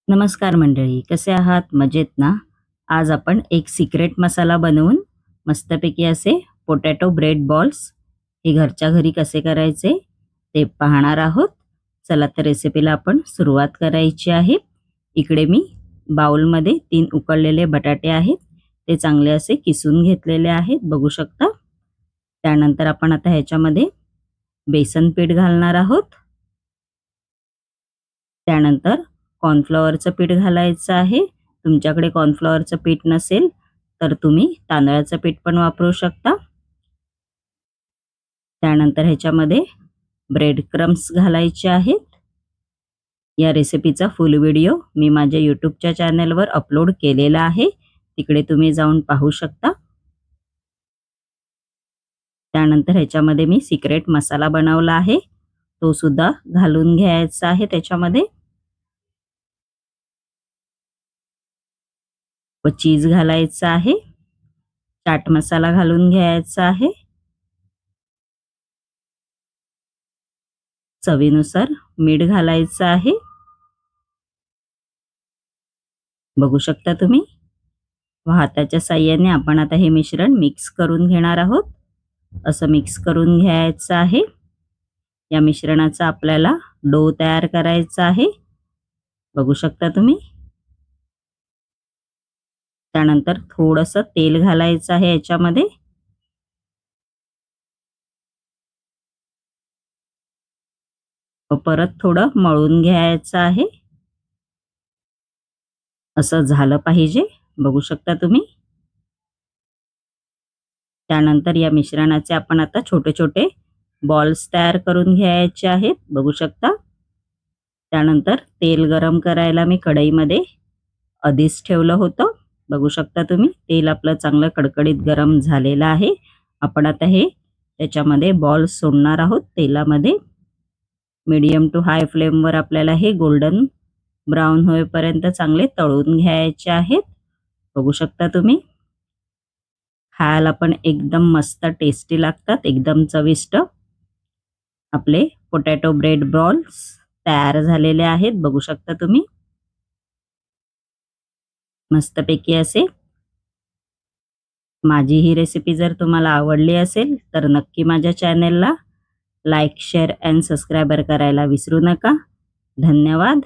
नमस्कार मंडळी, कसे आहात? मजेत ना? आज आपण एक सिक्रेट मसाला बनवून मस्तपैकी असे पोटॅटो ब्रेड बॉल्स हे घरच्या घरी कसे करायचे ते पाहणार आहोत. चला तर रेसिपीला आपण सुरुवात करायची आहे. इकडे मी बाउलमध्ये 3 उकळलेले बटाटे आहेत. ते चांगले असे किसून घेतलेले आहेत, बघू शकता. त्यानंतर आपण आता ह्याच्यामध्ये बेसन पीठ घालणार आहोत. त्यानंतर कॉर्नफ्लॉवरचं पीठ घालायचं आहे. तुमच्याकडे कॉर्नफ्लॉवरचं पीठ नसेल तर तुम्ही तांदळाचं पीठ पण वापरू शकता. त्यानंतर ह्याच्यामध्ये ब्रेड क्रम्स घालायचे आहेत. या रेसिपीचा फुल व्हिडिओ मी माझ्या यूट्यूबच्या चॅनलवर अपलोड केलेला आहे, तिकडे तुम्ही जाऊन पाहू शकता. त्यानंतर ह्याच्यामध्ये मी सिक्रेट मसाला बनवला आहे, तो सुद्धा घालून घ्यायचा आहे त्याच्यामध्ये. व चीज घालायचा आहे. चाट मसाला घालून घ्यायचा आहे. चवीनुसार मीठ घालायचं आहे. बघू शकता तुम्ही. व हाताच्या साहाय्याने आपण आता हे मिश्रण मिक्स करून घेणार आहोत. असं मिक्स करून घ्यायचं आहे. या मिश्रणाचा आपल्याला डो तयार करायचा आहे, बघू शकता तुम्ही. त्यानंतर थोडंसं तेल घालायचं आहे याच्यामध्ये. व परत थोडं मळून घ्यायचं आहे. असं झालं पाहिजे, बघू शकता तुम्ही. त्यानंतर या मिश्रणाचे आपण आता छोटे छोटे बॉल्स तयार करून घ्यायचे आहेत, बघू शकता. त्यानंतर तेल गरम करायला मी कढईमध्ये आधीच ठेवलं होतं, बघू शकता तुम्ही. तेल आपलं चांगलं कडकडीत गरम झालेलं आहे. आपण आता हे त्याच्यामध्ये बॉल्स सोडणार आहोत तेलामध्ये. मीडियम टू हाय फ्लेमवर आपल्याला हे गोल्डन ब्राऊन होईपर्यंत चांगले तळून घ्यायचे आहेत, बघू शकता तुम्ही. खायला पण एकदम मस्त टेस्टी लागतात, एकदम चविष्ट. आपले पोटॅटो ब्रेड बॉल्स तयार झालेले आहेत, बघू शकता तुम्ही. मस्तपैकी असे. माझी ही रेसिपी जर तुम्हाला आवडली असेल तर नक्की माझ्या चॅनलला लाईक, शेअर अँड सबस्क्राईबर करायला विसरू नका. धन्यवाद.